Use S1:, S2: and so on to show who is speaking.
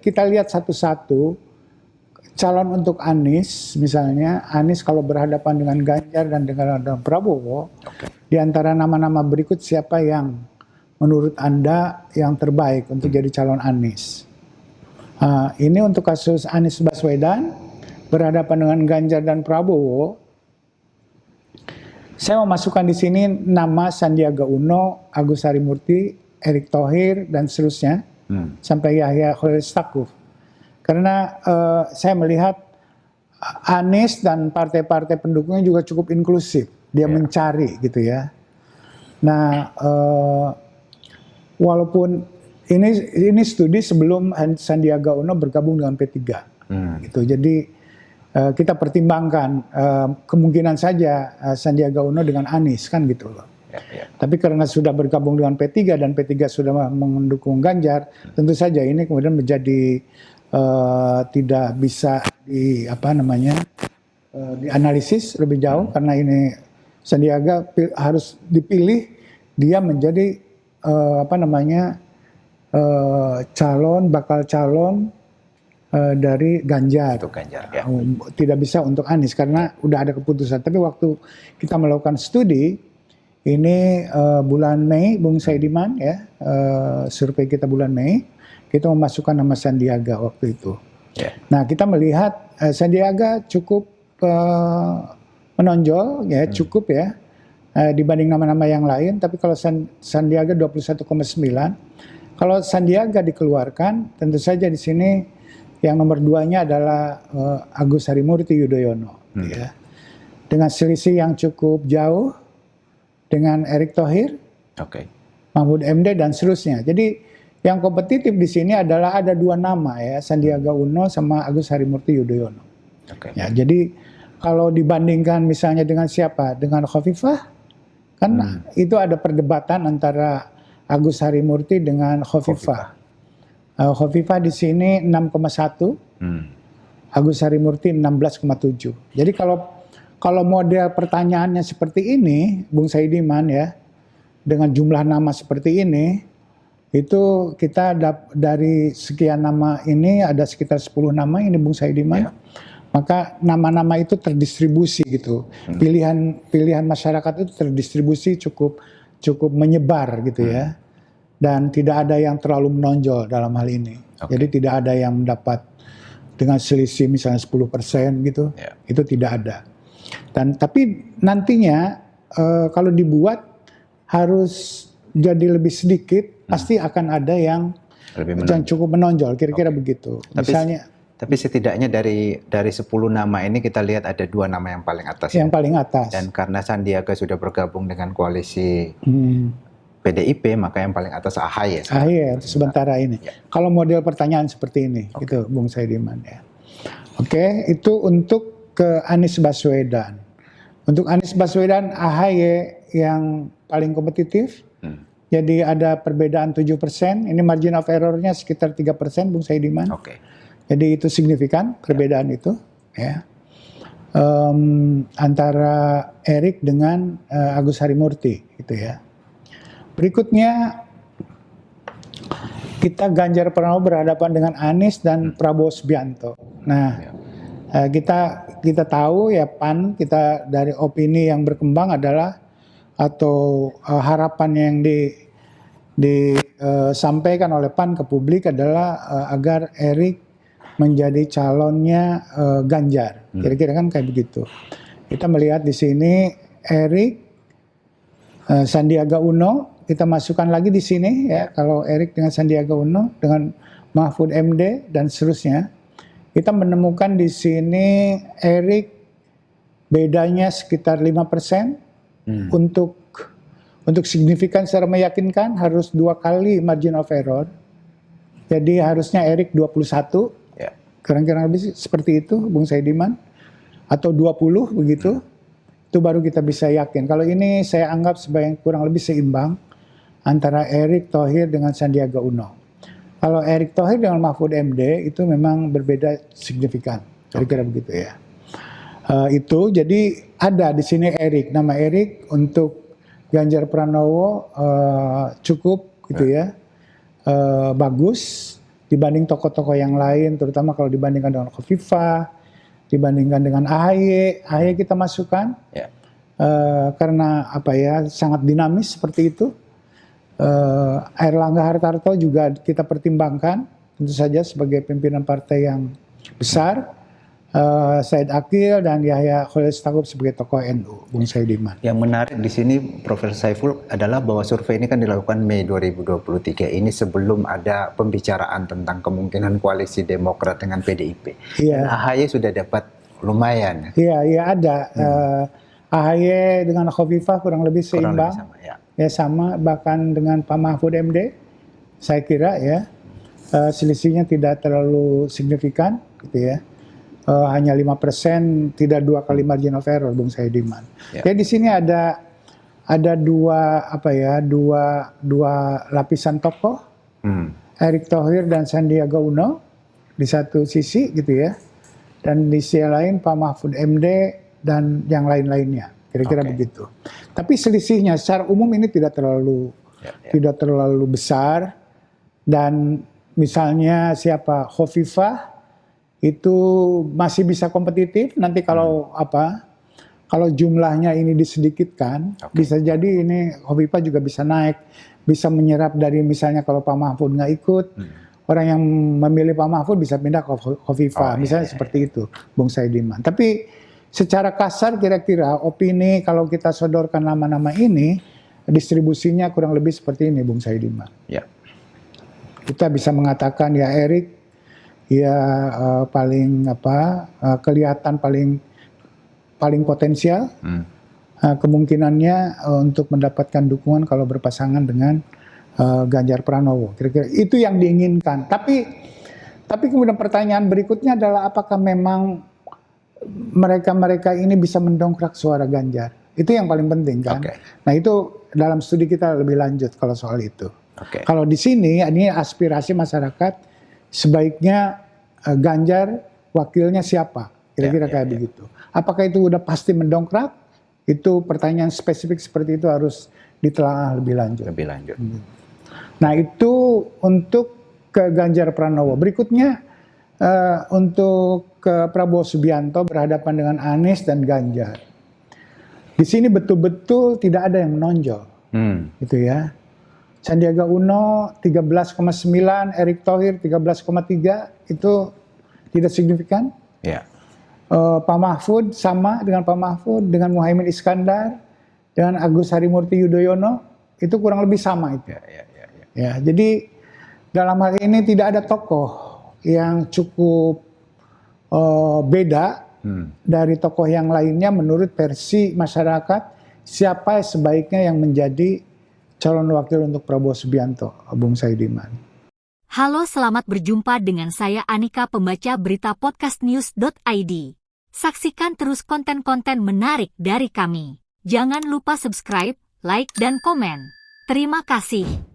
S1: kita lihat satu-satu calon untuk Anies, misalnya Anies kalau berhadapan dengan Ganjar dan dengan Prabowo, di antara nama-nama berikut siapa yang menurut Anda yang terbaik untuk jadi calon Anies? Ini untuk kasus Anies Baswedan berhadapan dengan Ganjar dan Prabowo. Saya mau masukkan di sini nama Sandiaga Uno, Agus Harimurti, Erick Thohir, dan seterusnya, sampai Yahya Khalil Stakuf. Karena saya melihat Anies dan partai-partai pendukungnya juga cukup inklusif. Dia mencari gitu ya. Nah, walaupun ini studi sebelum Sandiaga Uno bergabung dengan P3. Gitu. Jadi kita pertimbangkan kemungkinan saja Sandiaga Uno dengan Anies kan gitu loh. Tapi karena sudah bergabung dengan P3 dan P3 sudah mendukung Ganjar, tentu saja ini kemudian menjadi tidak bisa dianalisis lebih jauh karena ini Sandiaga harus dipilih dia menjadi bakal calon dari Ganjar. Untuk Ganjar ya. Tidak bisa untuk Anies karena udah ada keputusan. Tapi waktu kita melakukan studi ini bulan Mei, Bung Saidiman ya, survei kita bulan Mei, kita memasukkan nama Sandiaga waktu itu. Nah, kita melihat Sandiaga cukup menonjol ya, cukup ya dibanding nama-nama yang lain. Tapi kalau Sandiaga 21,9, kalau Sandiaga dikeluarkan, tentu saja di sini yang nomor 2-nya adalah Agus Harimurti Yudhoyono, ya, dengan selisih yang cukup jauh dengan Erick Thohir, Mahfud MD dan seterusnya. Jadi yang kompetitif di sini adalah ada 2 nama ya, Sandiaga Uno sama Agus Harimurti Yudhoyono. Ya, jadi kalau dibandingkan misalnya dengan siapa? Dengan Khofifah, kan itu ada perdebatan antara Agus Harimurti dengan Khofifah. Khofifah di sini 6,1, Agus Harimurti 16,7. Jadi kalau model pertanyaannya seperti ini, Bung Saidiman ya, dengan jumlah nama seperti ini, itu kita dari sekian nama ini ada sekitar 10 nama ini Bung Saidiman. Maka nama-nama itu terdistribusi gitu. Pilihan masyarakat itu terdistribusi cukup menyebar gitu ya. Dan tidak ada yang terlalu menonjol dalam hal ini. Jadi tidak ada yang mendapat dengan selisih misalnya 10% gitu. Itu tidak ada. Tapi nantinya kalau dibuat harus jadi lebih sedikit, pasti akan ada yang cukup menonjol, kira-kira begitu.
S2: Tapi setidaknya dari 10 nama ini kita lihat ada 2 nama yang paling atas.
S1: Yang paling atas.
S2: Dan karena Sandiaga sudah bergabung dengan koalisi PDIP, maka yang paling atas AHY.
S1: AHY sementara ini. Kalau model pertanyaan seperti ini, gitu Bung Saidiman ya. Itu untuk ke Anies Baswedan. Untuk Anies Baswedan, AHY yang paling kompetitif. Jadi ada perbedaan 7%. Ini margin of error-nya sekitar 3%, Bung Saidiman. Jadi itu signifikan perbedaan itu. Ya. Antara Erick dengan Agus Harimurti, gitu ya. Berikutnya kita Ganjar Pranowo berhadapan dengan Anies dan Prabowo Subianto. Nah, kita tahu ya PAN, kita dari opini yang berkembang adalah atau harapan yang disampaikan oleh PAN ke publik adalah agar Erick menjadi calonnya Ganjar. Kira-kira kan kayak begitu. Kita melihat di sini Erick, Sandiaga Uno, kita masukkan lagi di sini ya. Kalau Erick dengan Sandiaga Uno dengan Mahfud MD dan seterusnya, kita menemukan di sini Erick bedanya sekitar 5%. Untuk signifikan secara meyakinkan harus 2 kali margin of error. Jadi harusnya Erick 21, kira-kira lebih seperti itu Bung Saidiman, atau 20 begitu. Itu baru kita bisa yakin. Kalau ini saya anggap sebagai kurang lebih seimbang antara Erick Thohir dengan Sandiaga Uno. Kalau Erick Thohir dengan Mahfud MD itu memang berbeda signifikan, kira-kira begitu ya. Itu jadi ada di sini Erick, nama Erick untuk Ganjar Pranowo cukup gitu ya, bagus. dibanding tokoh-tokoh yang lain, terutama kalau dibandingkan dengan Khofifah, dibandingkan dengan AHY kita masukkan karena apa ya sangat dinamis seperti itu. Airlangga Hartarto juga kita pertimbangkan tentu saja sebagai pimpinan partai yang besar. Said Akil dan Yahya Khalil Stakuf sebagai tokoh NU, Bung Saidiman.
S2: Yang menarik di sini Profesor Saiful adalah bahwa survei ini kan dilakukan Mei 2023 ini sebelum ada pembicaraan tentang kemungkinan koalisi Demokrat dengan PDIP. Dan AHY sudah dapat lumayan.
S1: Iya ada. AHY dengan Khofifah kurang lebih seimbang.
S2: Kurang lebih sama,
S1: ya sama, bahkan dengan Pak Mahfud MD, saya kira ya selisihnya tidak terlalu signifikan, gitu ya. Hanya 5%, tidak 2 kali margin of error, Bung Saidiman. Jadi di sini ada dua lapisan tokoh, Erick Thohir dan Sandiaga Uno di satu sisi, gitu ya, dan di sisi lain Pak Mahfud MD dan yang lain-lainnya, kira-kira begitu. Tapi selisihnya secara umum ini tidak terlalu besar, dan misalnya siapa Khofifah itu masih bisa kompetitif. Nanti kalau kalau jumlahnya ini disedikitkan, bisa jadi ini Khofifah juga bisa naik, bisa menyerap dari misalnya kalau Pak Mahfud nggak ikut, orang yang memilih Pak Mahfud bisa pindah ke Khofifah, misalnya seperti itu, Bung Saidiman. Tapi secara kasar kira-kira opini kalau kita sodorkan nama-nama ini, distribusinya kurang lebih seperti ini, Bung Saidiman. Kita bisa mengatakan ya Erick paling kelihatan paling potensial, kemungkinannya untuk mendapatkan dukungan kalau berpasangan dengan Ganjar Pranowo. Kira-kira itu yang diinginkan. Tapi kemudian pertanyaan berikutnya adalah apakah memang mereka ini bisa mendongkrak suara Ganjar? Itu yang paling penting kan. Nah itu dalam studi kita lebih lanjut kalau soal itu. Kalau di sini ini aspirasi masyarakat. Sebaiknya Ganjar wakilnya siapa? Kira-kira kayak begitu. Apakah itu udah pasti mendongkrak? Itu pertanyaan spesifik seperti itu harus ditelaah lebih lanjut. Nah itu untuk ke Ganjar Pranowo. Berikutnya untuk ke Prabowo Subianto berhadapan dengan Anies dan Ganjar. Di sini betul-betul tidak ada yang menonjol, gitu ya. Sandiaga Uno 13,9, Erick Thohir 13,3, itu tidak signifikan. Pak Mahfud sama dengan Pak Mahfud, dengan Muhaimin Iskandar, dengan Agus Harimurti Yudhoyono, itu kurang lebih sama itu. Ya, jadi dalam hal ini tidak ada tokoh yang cukup beda dari tokoh yang lainnya menurut versi masyarakat siapa sebaiknya yang menjadi calon wakil untuk Prabowo Subianto, Bung Saidiman.
S3: Halo, selamat berjumpa dengan saya Anika, pembaca berita podcastnews.id. Saksikan terus konten-konten menarik dari kami. Jangan lupa subscribe, like, dan komen. Terima kasih.